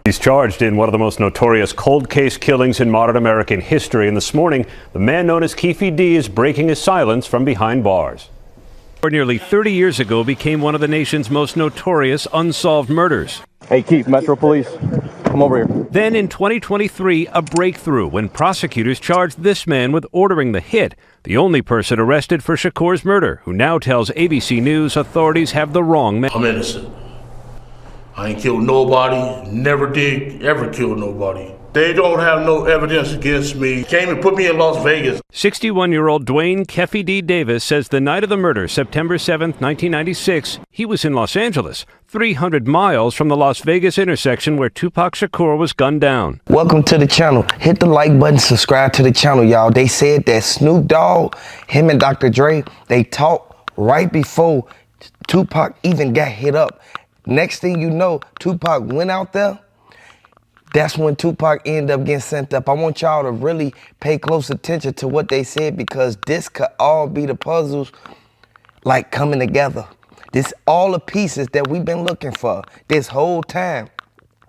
He's charged in one of the most notorious cold case killings in modern American history. And this morning, the man known as Keefe D is breaking his silence from behind bars. Nearly 30 years ago, became one of the nation's most notorious unsolved murders. Hey, Keefe, Metro Police, come over here. Then in 2023, a breakthrough when prosecutors charged this man with ordering the hit, the only person arrested for Shakur's murder, who now tells ABC News authorities have the wrong man. I'm innocent. I ain't killed nobody, never did ever kill nobody. They don't have no evidence against me. Came and put me in Las Vegas. 61-year-old Duane Keefe D. Davis says the night of the murder, September 7, 1996, he was in Los Angeles, 300 miles from the Las Vegas intersection where Tupac Shakur was gunned down. Welcome to the channel. Hit the like button, subscribe to the channel, y'all. They said that Snoop Dogg, him and Dr. Dre, they talked right before Tupac even got hit up. Next thing you know, Tupac went out there. That's when Tupac ended up getting sent up. I want y'all to really pay close attention to what they said, because this could all be the puzzles like coming together. This all the pieces that we've been looking for this whole time.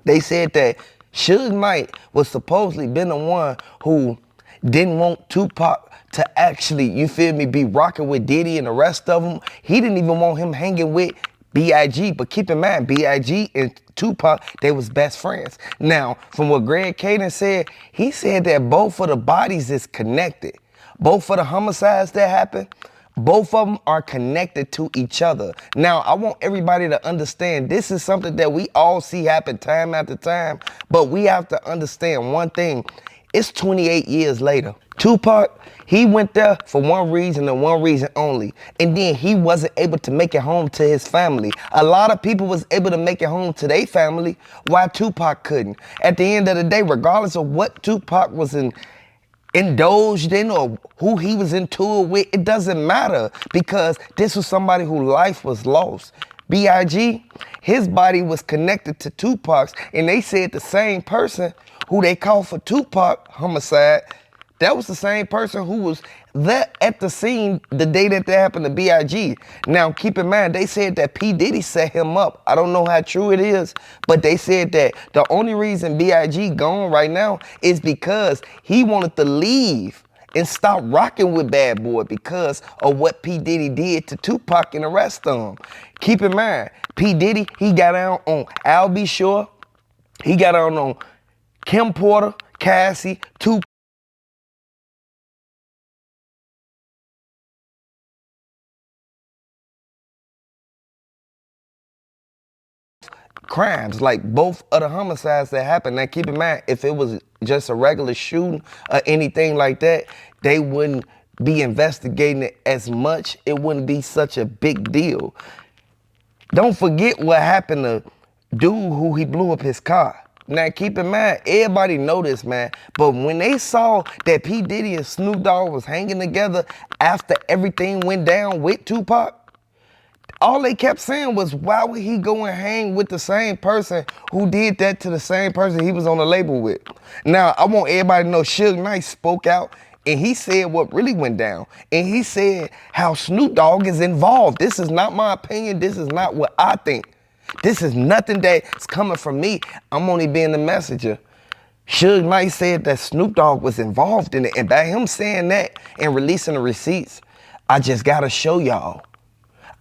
They said that Suge Knight was supposedly been the one who didn't want Tupac to actually, you feel me, be rocking with Diddy and the rest of them. He didn't even want him hanging with B.I.G., but keep in mind, B.I.G. and Tupac, they was best friends. Now, from what Greg Caden said, he said that both of the bodies is connected. Both of the homicides that happened, both of them are connected to each other. Now, I want everybody to understand this is something that we all see happen time after time, but we have to understand one thing. It's 28 years later. Tupac, he went there for one reason and one reason only. And then he wasn't able to make it home to his family. A lot of people was able to make it home to their family, while Tupac couldn't. At the end of the day, regardless of what Tupac was indulged in or who he was in tour with, it doesn't matter, because this was somebody whose life was lost. B.I.G., his body was connected to Tupac's, and they said the same person who they called for Tupac homicide, that was the same person who was there at the scene the day that happened to B.I.G. Now, keep in mind, they said that P. Diddy set him up. I don't know how true it is, but they said that the only reason B.I.G. gone right now is because he wanted to leave and stop rocking with Bad Boy because of what P. Diddy did to Tupac and the rest of them. Keep in mind, P. Diddy, he got out on Al B. Shore, he got out on Kim Porter, Cassie, Tupac. Crimes, like both of the homicides that happened. Now keep in mind, if it was just a regular shooting or anything like that, they wouldn't be investigating it as much. It wouldn't be such a big deal. Don't forget what happened to dude who he blew up his car. Now keep in mind, everybody know this, man, but when they saw that P. Diddy and Snoop Dogg was hanging together after everything went down with Tupac, all they kept saying was, why would he go and hang with the same person who did that to the same person he was on the label with? Now, I want everybody to know Suge Knight spoke out and he said what really went down. And he said how Snoop Dogg is involved. This is not my opinion. This is not what I think. This is nothing that's coming from me. I'm only being the messenger. Suge Knight said that Snoop Dogg was involved in it. And by him saying that and releasing the receipts, I just gotta show y'all.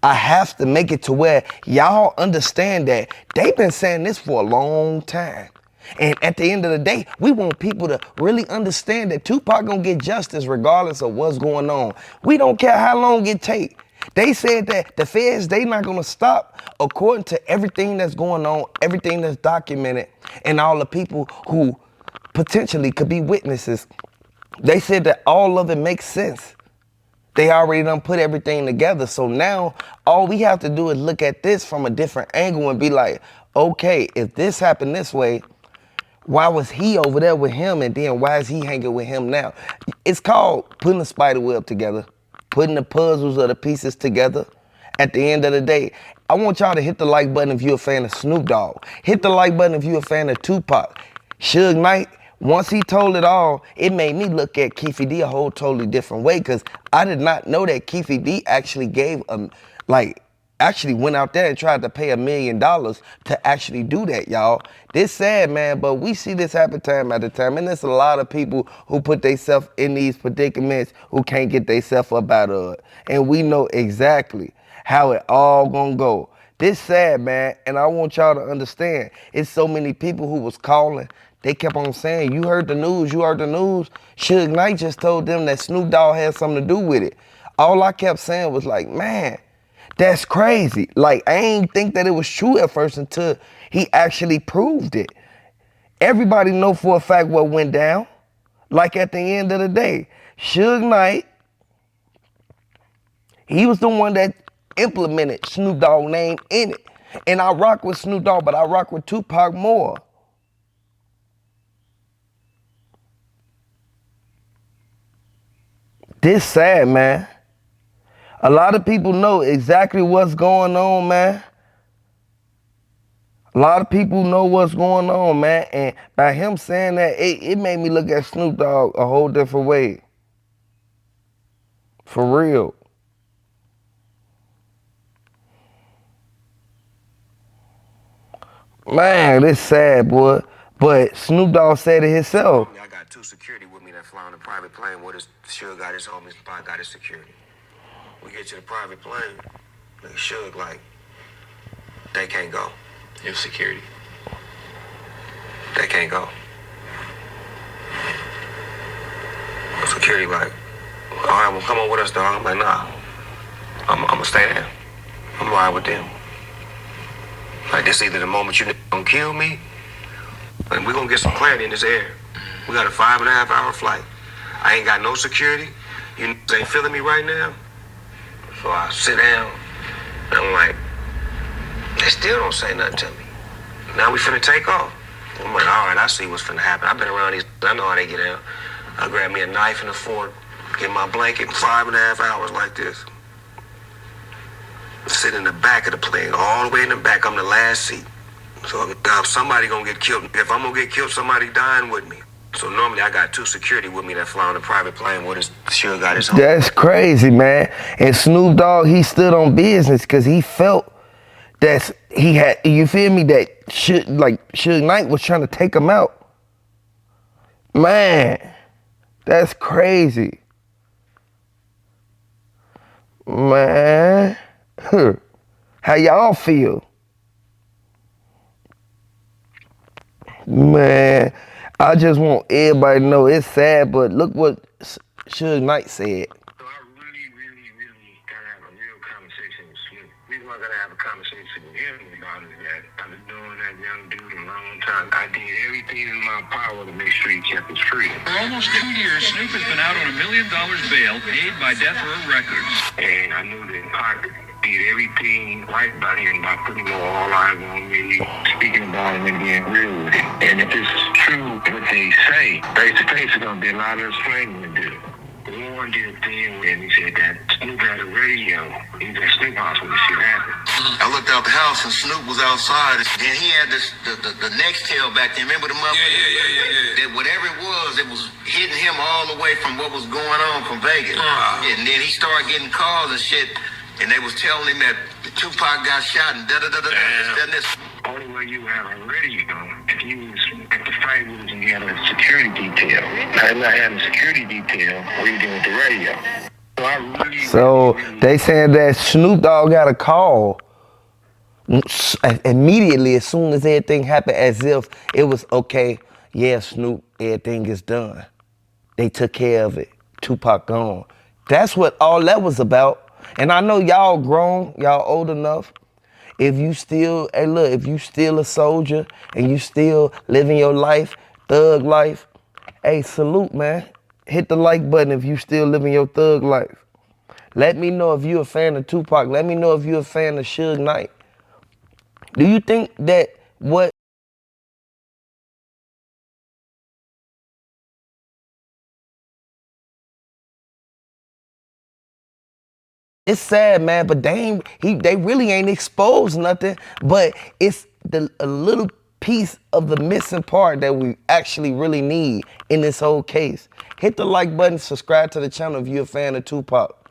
I have to make it to where y'all understand that they've been saying this for a long time. And at the end of the day, we want people to really understand that Tupac gonna get justice regardless of what's going on. We don't care how long it take. They said that the feds, they not gonna stop according to everything that's going on, everything that's documented, and all the people who potentially could be witnesses. They said that all of it makes sense. They already done put everything together. So now all we have to do is look at this from a different angle and be like, okay, if this happened this way, why was he over there with him, and then why is he hanging with him now? It's called putting the spider web together, putting the puzzles of the pieces together. At the end of the day, I want y'all to hit the like button if you're a fan of Snoop Dogg. Hit the like button if you're a fan of Tupac. Suge Knight, once he told it all, it made me look at Keefe D a whole totally different way, because I did not know that Keefe D actually gave actually went out there and tried to pay $1 million to actually do that, y'all. This sad, man, but we see this happen time after time, and there's a lot of people who put themselves in these predicaments who can't get themselves up out of it. And we know exactly how it all gonna go. This sad, man, and I want y'all to understand, it's so many people who was calling. They kept on saying, you heard the news, you heard the news. Suge Knight just told them that Snoop Dogg had something to do with it. All I kept saying was like, man, that's crazy. Like, I ain't think that it was true at first until he actually proved it. Everybody know for a fact what went down. Like, at the end of the day, Suge Knight, he was the one that implemented Snoop Dogg name in it. And I rock with Snoop Dogg, but I rock with Tupac more. This sad, man. A lot of people know exactly what's going on, man. A lot of people know what's going on, man. And by him saying that, it made me look at Snoop Dogg a whole different way. For real. Man, this sad, boy. But Snoop Dogg said it himself. I got 2 security with me that fly on a private plane. What is Suge got his homies, got his security. We get to the private plane, nigga Suge like, they can't go. Your security. They can't go. Security like, all right, well, come on with us, dog. I'm like, nah, I'm gonna stay there. I'm ride with them. Like, this either the moment you gonna kill me, and we're gonna get some clarity in this air. We got a 5.5 hour flight. I ain't got no security. You ain't feeling me right now. So I sit down, and I'm like, they still don't say nothing to me. Now we finna take off. I'm like, all right, I see what's finna happen. I've been around these, I know how they get out. I grab me a knife and a fork, get my blanket, 5.5 hours like this. Sit in the back of the plane, all the way in the back. I'm the last seat. So if somebody gonna get killed, if I'm gonna get killed, somebody dying with me. So normally I got 2 security with me that fly on a private plane. What is Suge got his own. That's crazy, man. And Snoop Dogg, he stood on business because he felt that he had, you feel me, that Suge Knight was trying to take him out. Man, that's crazy. Man, how y'all feel? Man, I just want everybody to know it's sad, but look what Suge Knight said. So I really gotta have a real conversation with Snoop. The reason why I gotta have a conversation with him about it is that I've been knowing that young dude a long time. I did everything in my power to make sure he kept his freedom. For almost 2 years, Snoop has been out on $1 million bail paid by Death Row Records. And I knew that Pac did everything right by him by putting all eyes on me, speaking about him and being real with him. And if it's true what they say, face to face, it's gonna be a lot of explaining to do. Warren did a thing and he said that Snoop had a radio. He was at Snoop house when this shit happened. I looked out the house and Snoop was outside. And he had this the next tail back there. Remember the motherfucker? Yeah. That whatever it was hitting him all the way from what was going on from Vegas. And then he started getting calls and shit. And they was telling him that Tupac got shot and this. Only way you have a radio if you was at the fight with us and you had a security detail. I'm not having a security detail. What are you doing with the radio? So they saying that Snoop Dogg got a call immediately as soon as everything happened, as if it was okay. Yeah, Snoop, everything is done. They took care of it. Tupac gone. That's what all that was about. And I know y'all grown, y'all old enough. If you still, hey look, if you still a soldier and you still living your life, thug life, hey, salute, man. Hit the like button if you still living your thug life. Let me know if you a fan of Tupac. Let me know if you a fan of Suge Knight. Do you think that what it's sad, man, but they really ain't exposed nothing, but it's a little piece of the missing part that we actually really need in this whole case. Hit the like button, subscribe to the channel if you're a fan of Tupac.